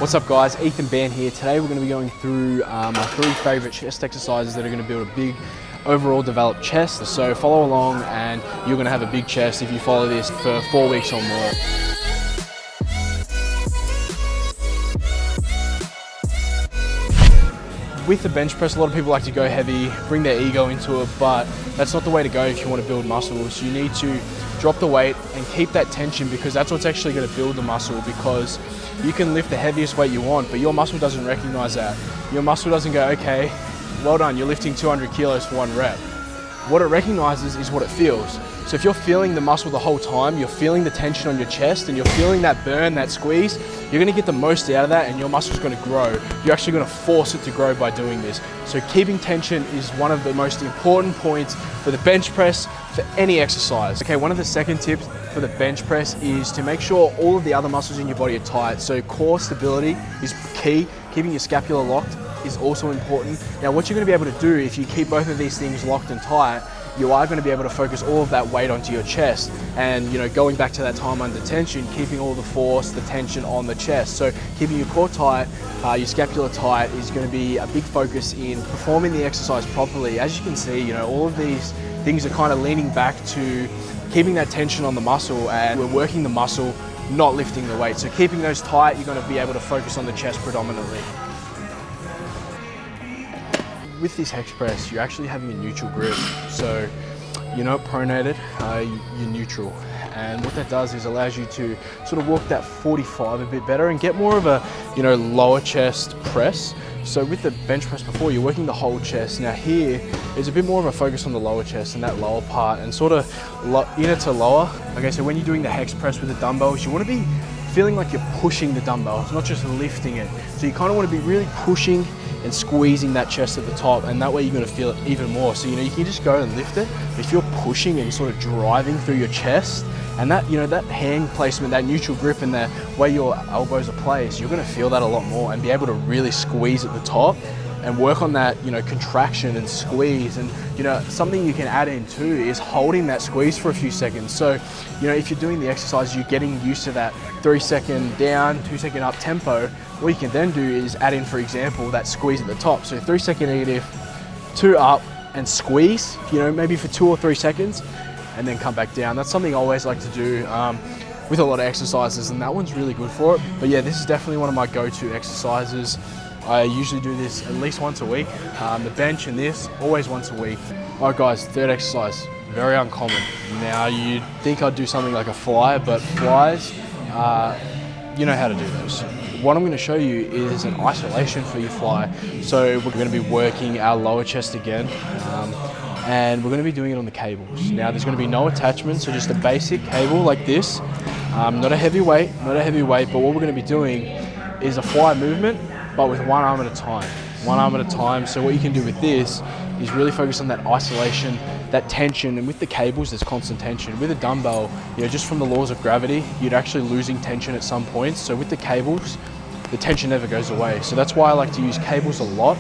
What's up guys, Ethan Ban here. Today we're going to be going through my 3 favourite chest exercises that are going to build a big overall developed chest. So follow along and you're going to have a big chest if you follow this for 4 weeks or more. With the bench press, a lot of people like to go heavy, bring their ego into it, but that's not the way to go if you want to build muscles. You need to drop the weight and keep that tension, because that's what's actually going to build the muscle. Because you can lift the heaviest weight you want, but your muscle doesn't recognize that. Your muscle doesn't go, okay, well done, you're lifting 200 kilos for 1 rep. What it recognizes is what it feels. So if you're feeling the muscle the whole time, you're feeling the tension on your chest and you're feeling that burn, that squeeze, you're gonna get the most out of that and your muscle's gonna grow. You're actually gonna force it to grow by doing this. So keeping tension is one of the most important points for the bench press, for any exercise. Okay, one of the second tips for the bench press is to make sure all of the other muscles in your body are tight. So core stability is key. Keeping your scapula locked is also important. Now what you're going to be able to do if you keep both of these things locked and tight, you are going to be able to focus all of that weight onto your chest, and going back to that time under tension, keeping all the force, the tension on the chest. So keeping your core tight, your scapula tight is going to be a big focus in performing the exercise properly. As you can see, all of these things are kind of leaning back to keeping that tension on the muscle, and we're working the muscle, not lifting the weight. So keeping those tight, you're going to be able to focus on the chest predominantly. With this hex press, you're actually having a neutral grip. So you're not pronated, you're neutral. And what that does is allows you to sort of walk that 45 a bit better and get more of a lower chest press. So with the bench press before, you're working the whole chest. Now here is a bit more of a focus on the lower chest and that lower part, and sort of inner to lower. Okay, so when you're doing the hex press with the dumbbells, you want to be feeling like you're pushing the dumbbells, not just lifting it. So you kind of want to be really pushing and squeezing that chest at the top, and that way you're going to feel it even more. So you can just go and lift it, but if you're pushing and sort of driving through your chest, and that that hand placement, that neutral grip, and the way your elbows are placed, you're going to feel that a lot more and be able to really squeeze at the top and work on that contraction and squeeze. And something you can add in too is holding that squeeze for a few seconds. So if you're doing the exercise, you're getting used to that 3 second down, 2 second up tempo. What you can then do is add in, for example, that squeeze at the top. So 3 second negative, 2 up, and squeeze, maybe for 2 or 3 seconds, and then come back down. That's something I always like to do with a lot of exercises, and that one's really good for it. But yeah, this is definitely one of my go-to exercises. I usually do this at least once a week. The bench and this, always once a week. All right guys, third exercise, very uncommon. Now you'd think I'd do something like a fly, but flies, you know how to do those. What I'm going to show you is an isolation for your fly. So we're going to be working our lower chest again, and we're going to be doing it on the cables. Now there's going to be no attachment, so just a basic cable like this. Not a heavy weight, but what we're going to be doing is a fly movement, but with one arm at a time. So what you can do with this is really focus on that isolation, that tension, and with the cables there's constant tension. With a dumbbell, just from the laws of gravity, you're actually losing tension at some points. So with the cables, the tension never goes away. So that's why I like to use cables a lot.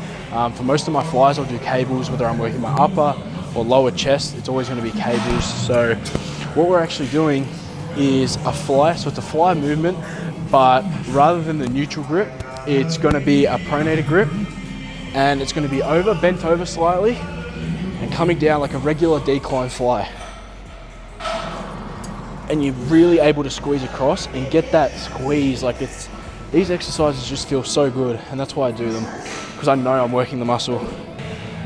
For most of my flies, I'll do cables, whether I'm working my upper or lower chest, it's always going to be cables. So what we're actually doing is a fly, so it's a fly movement, but rather than the neutral grip, it's going to be a pronated grip, and it's going to be bent over slightly and coming down like a regular decline fly. And you're really able to squeeze across and get that squeeze. These exercises just feel so good, and that's why I do them, because I know I'm working the muscle.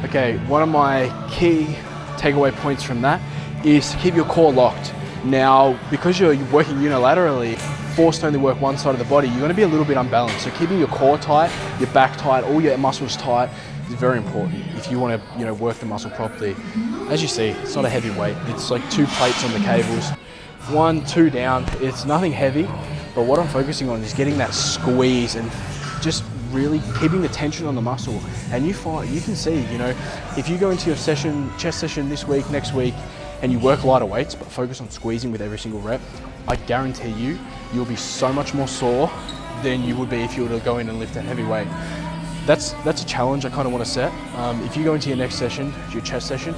Okay, one of my key takeaway points from that is to keep your core locked. Now, because you're working unilaterally, forced to only work one side of the body, you're going to be a little bit unbalanced. So keeping your core tight, your back tight, all your muscles tight is very important if you want to work the muscle properly. As you see, it's not a heavy weight. It's like 2 plates on the cables, 1, 2 down. It's nothing heavy, but what I'm focusing on is getting that squeeze and just really keeping the tension on the muscle. And you can see, if you go into your chest session this week, next week, and you work lighter weights but focus on squeezing with every single rep, I guarantee you'll be so much more sore than you would be if you were to go in and lift a heavy weight. That's a challenge I kind of want to set. If you go into your next session, your chest session,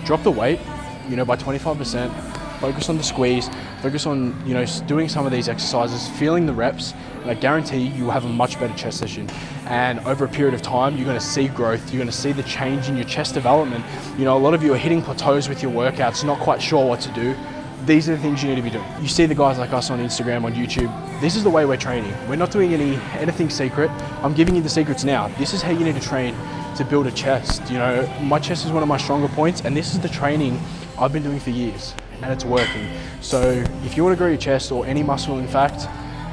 drop the weight, by 25%, focus on the squeeze, Focus on, you know, doing some of these exercises, feeling the reps, and I guarantee you will have a much better chest session. And over a period of time, you're gonna see growth, you're gonna see the change in your chest development. You know, a lot of you are hitting plateaus with your workouts, not quite sure what to do. These are the things you need to be doing. You see the guys like us on Instagram, on YouTube, this is the way we're training. We're not doing anything secret. I'm giving you the secrets now. This is how you need to train to build a chest. You know, my chest is one of my stronger points, and this is the training I've been doing for years, and it's working. So if you want to grow your chest, or any muscle in fact,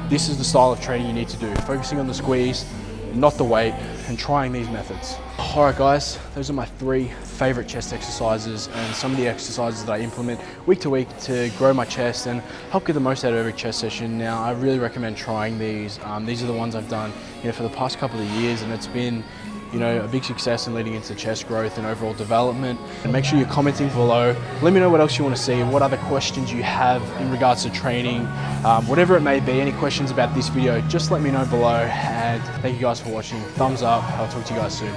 this is the style of training you need to do. Focusing on the squeeze, not the weight, and trying these methods. All right guys, those are my 3 favorite chest exercises and some of the exercises that I implement week to week to grow my chest and help get the most out of every chest session. Now, I really recommend trying these. These are the ones I've done, you know, for the past couple of years, and it's been, you know, a big success in leading into chest growth and overall development. And make sure you're commenting below. Let me know what else you want to see, what other questions you have in regards to training, whatever it may be, any questions about this video, just let me know below. And thank you guys for watching. Thumbs up. I'll talk to you guys soon.